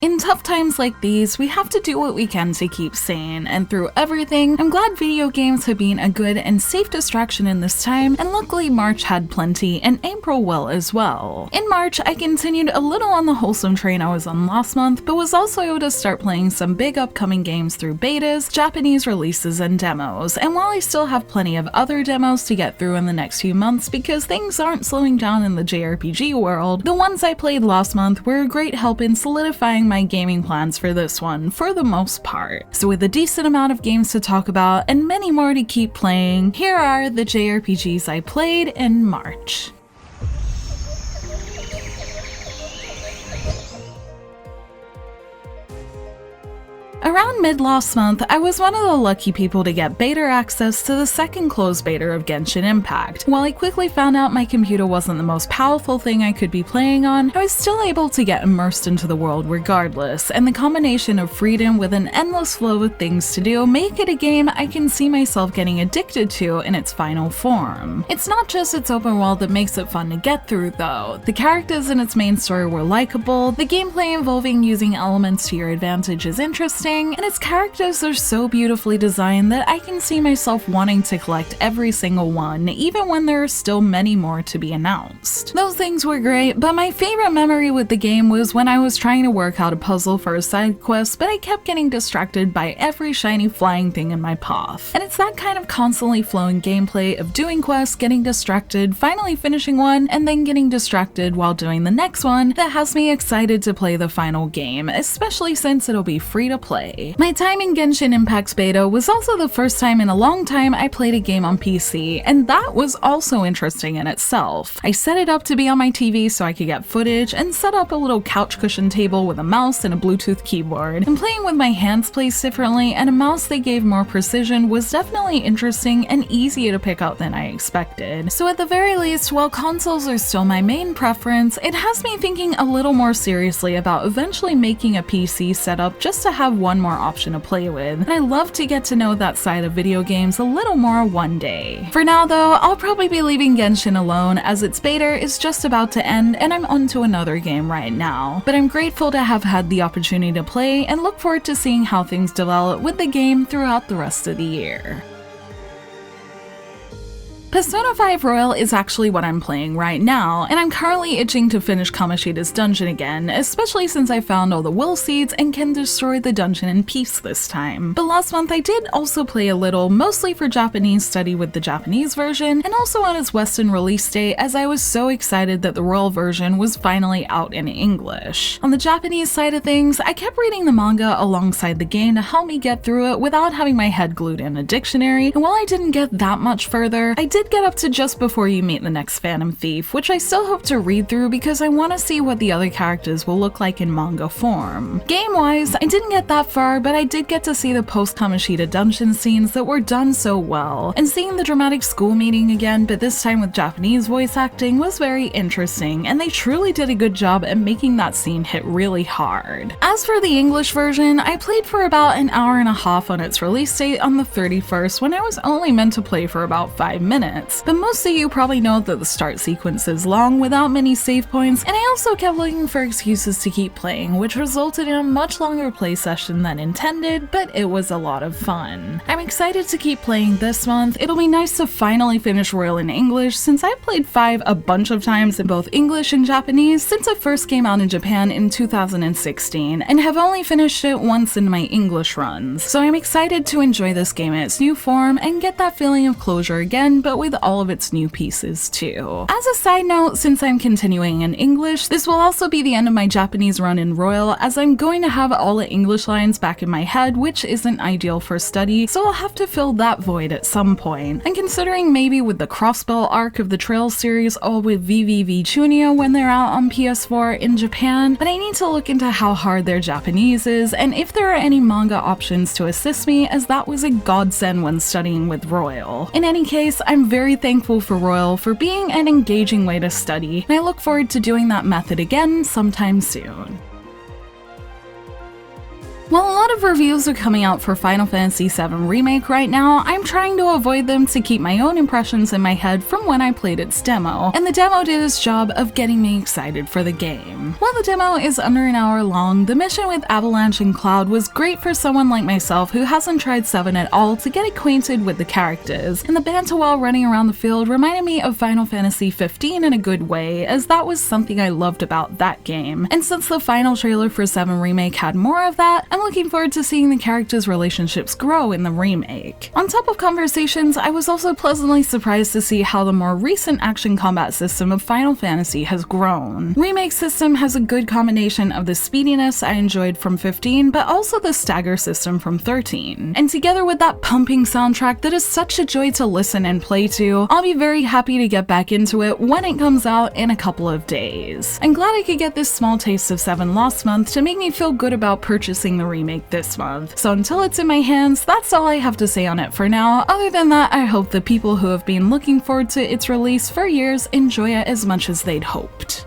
In tough times like these, we have to do what we can to keep sane, and through everything, I'm glad video games have been a good and safe distraction in this time, and luckily March had plenty, and April will as well. In March, I continued a little on the wholesome train I was on last month, but was also able to start playing some big upcoming games through betas, Japanese releases, and demos, and while I still have plenty of other demos to get through in the next few months because things aren't slowing down in the JRPG world, the ones I played last month were a great help in solidifying my gaming plans for this one, for the most part. So with a decent amount of games to talk about and many more to keep playing, here are the JRPGs I played in March. Around mid last month, I was one of the lucky people to get beta access to the second closed beta of Genshin Impact. While I quickly found out my computer wasn't the most powerful thing I could be playing on, I was still able to get immersed into the world regardless, and the combination of freedom with an endless flow of things to do make it a game I can see myself getting addicted to in its final form. It's not just its open world that makes it fun to get through though. The characters in its main story were likable, the gameplay involving using elements to your advantage is interesting, and its characters are so beautifully designed that I can see myself wanting to collect every single one, even when there are still many more to be announced. Those things were great, but my favorite memory with the game was when I was trying to work out a puzzle for a side quest, but I kept getting distracted by every shiny flying thing in my path. And it's that kind of constantly flowing gameplay of doing quests, getting distracted, finally finishing one, and then getting distracted while doing the next one that has me excited to play the final game, especially since it'll be free to play. My time in Genshin Impact's beta was also the first time in a long time I played a game on PC, and that was also interesting in itself. I set it up to be on my TV so I could get footage, and set up a little couch cushion table with a mouse and a Bluetooth keyboard. And playing with my hands placed differently and a mouse that gave more precision was definitely interesting and easier to pick up than I expected. So at the very least, while consoles are still my main preference, it has me thinking a little more seriously about eventually making a PC setup just to have one more option to play with, and I love to get to know that side of video games a little more one day. For now though, I'll probably be leaving Genshin alone as its beta is just about to end and I'm onto another game right now, but I'm grateful to have had the opportunity to play and look forward to seeing how things develop with the game throughout the rest of the year. Persona 5 Royal is actually what I'm playing right now, and I'm currently itching to finish Kamoshida's dungeon again, especially since I found all the will seeds and can destroy the dungeon in peace this time. But last month I did also play a little, mostly for Japanese study with the Japanese version, and also on its Western release date as I was so excited that the Royal version was finally out in English. On the Japanese side of things, I kept reading the manga alongside the game to help me get through it without having my head glued in a dictionary, and while I didn't get that much further, I did get up to just before you meet the next Phantom Thief, which I still hope to read through because I want to see what the other characters will look like in manga form. Game-wise, I didn't get that far, but I did get to see the post-Kamoshida dungeon scenes that were done so well, and seeing the dramatic school meeting again, but this time with Japanese voice acting, was very interesting, and they truly did a good job at making that scene hit really hard. As for the English version, I played for about an hour and a half on its release date on the 31st when I was only meant to play for about 5 minutes. But most of you probably know that the start sequence is long without many save points, and I also kept looking for excuses to keep playing, which resulted in a much longer play session than intended, but it was a lot of fun. I'm excited to keep playing this month. It'll be nice to finally finish Royal in English since I played 5 a bunch of times in both English and Japanese since it first came out in Japan in 2016, and have only finished it once in my English runs. So I'm excited to enjoy this game in its new form and get that feeling of closure again, but with all of its new pieces too. As a side note, since I'm continuing in English, this will also be the end of my Japanese run in Royal, as I'm going to have all the English lines back in my head, which isn't ideal for study, so I'll have to fill that void at some point. I'm considering maybe with the Crossbell arc of the Trails series or with VVVTunia when they're out on PS4 in Japan, but I need to look into how hard their Japanese is and if there are any manga options to assist me, as that was a godsend when studying with Royal. In any case, I'm very thankful for Royal for being an engaging way to study, and I look forward to doing that method again sometime soon. While a lot lot of reviews are coming out for Final Fantasy VII Remake right now. I'm trying to avoid them to keep my own impressions in my head from when I played its demo, and the demo did its job of getting me excited for the game. While the demo is under an hour long, the mission with Avalanche and Cloud was great for someone like myself who hasn't tried 7 at all to get acquainted with the characters, and the banter while running around the field reminded me of Final Fantasy 15 in a good way, as that was something I loved about that game. And since the final trailer for 7 Remake had more of that, I'm looking forward to seeing the characters' relationships grow in the remake. On top of conversations, I was also pleasantly surprised to see how the more recent action combat system of Final Fantasy has grown. Remake system has a good combination of the speediness I enjoyed from 15, but also the stagger system from 13. And together with that pumping soundtrack that is such a joy to listen and play to, I'll be very happy to get back into it when it comes out in a couple of days. I'm glad I could get this small taste of 7 last month to make me feel good about purchasing the remake this month. So until it's in my hands, that's all I have to say on it for now. Other than that, I hope the people who have been looking forward to its release for years enjoy it as much as they'd hoped.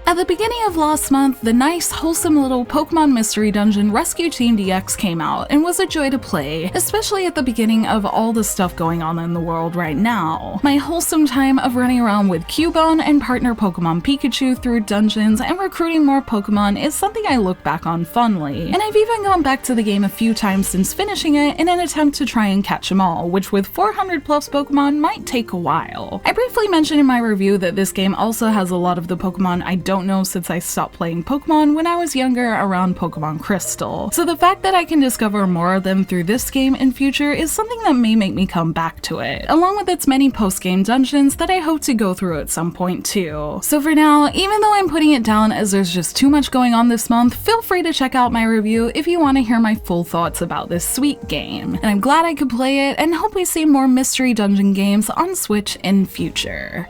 At the beginning of last month, the nice, wholesome little Pokemon Mystery Dungeon Rescue Team DX came out and was a joy to play, especially at the beginning of all the stuff going on in the world right now. My wholesome time of running around with Cubone and partner Pokemon Pikachu through dungeons and recruiting more Pokemon is something I look back on fondly, and I've even gone back to the game a few times since finishing it in an attempt to try and catch them all, which with 400 plus Pokemon might take a while. I briefly mentioned in my review that this game also has a lot of the Pokemon I don't know since I stopped playing Pokemon when I was younger around Pokemon Crystal. So the fact that I can discover more of them through this game in future is something that may make me come back to it, along with its many post-game dungeons that I hope to go through at some point too. So for now, even though I'm putting it down as there's just too much going on this month, feel free to check out my review if you want to hear my full thoughts about this sweet game. And I'm glad I could play it and hope we see more mystery dungeon games on Switch in future.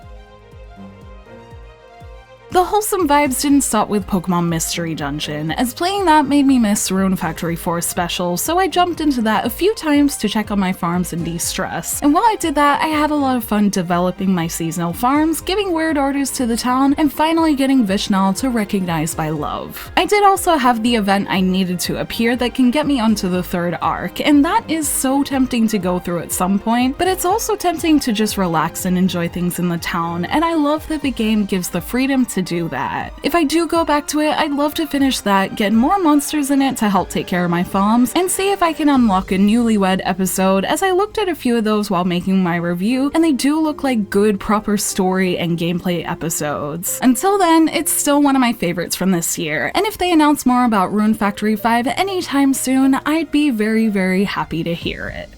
The wholesome vibes didn't stop with Pokemon Mystery Dungeon, as playing that made me miss Rune Factory 4 Special, so I jumped into that a few times to check on my farms and de-stress. And while I did that, I had a lot of fun developing my seasonal farms, giving weird orders to the town, and finally getting Vishnal to recognize my love. I did also have the event I needed to appear that can get me onto the 3rd arc, and that is so tempting to go through at some point, but it's also tempting to just relax and enjoy things in the town, and I love that the game gives the freedom to do that. If I do go back to it, I'd love to finish that, get more monsters in it to help take care of my farms, and see if I can unlock a newlywed episode, as I looked at a few of those while making my review, and they do look like good, proper story and gameplay episodes. Until then, it's still one of my favorites from this year, and if they announce more about Rune Factory 5 anytime soon, I'd be very, very happy to hear it.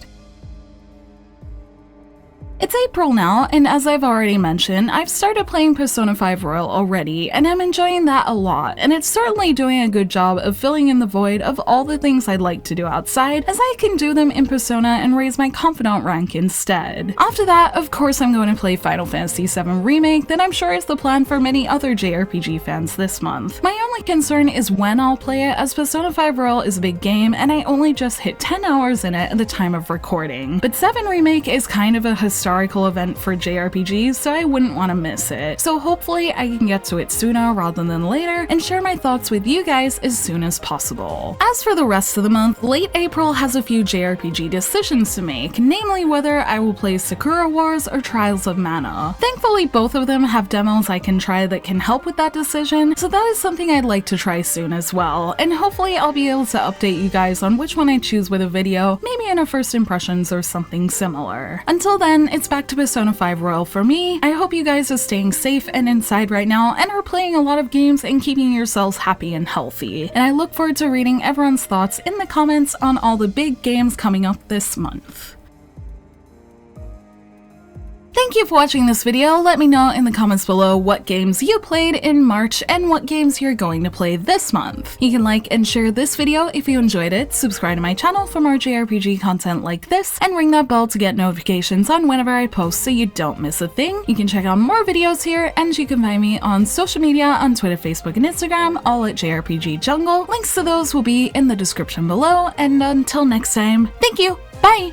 It's April now, and as I've already mentioned, I've started playing Persona 5 Royal already, and I'm enjoying that a lot, and it's certainly doing a good job of filling in the void of all the things I'd like to do outside, as I can do them in Persona and raise my confidant rank instead. After that, of course I'm going to play Final Fantasy VII Remake, that I'm sure is the plan for many other JRPG fans this month. My only concern is when I'll play it, as Persona 5 Royal is a big game, and I only just hit 10 hours in it at the time of recording. But 7 Remake is kind of a historical event for JRPGs, so I wouldn't want to miss it. So hopefully I can get to it sooner rather than later and share my thoughts with you guys as soon as possible. As for the rest of the month, late April has a few JRPG decisions to make, namely whether I will play Sakura Wars or Trials of Mana. Thankfully, both of them have demos I can try that can help with that decision, so that is something I'd like to try soon as well, and hopefully I'll be able to update you guys on which one I choose with a video, maybe in a first impressions or something similar. Until then, it's back to Persona 5 Royal for me. I hope you guys are staying safe and inside right now and are playing a lot of games and keeping yourselves happy and healthy. And I look forward to reading everyone's thoughts in the comments on all the big games coming up this month. Thank you for watching this video. Let me know in the comments below what games you played in March and what games you're going to play this month. You can like and share this video if you enjoyed it, subscribe to my channel for more JRPG content like this, and ring that bell to get notifications on whenever I post so you don't miss a thing. You can check out more videos here, and you can find me on social media on Twitter, Facebook, and Instagram, all at JRPG Jungle. Links to those will be in the description below, and until next time, thank you, bye!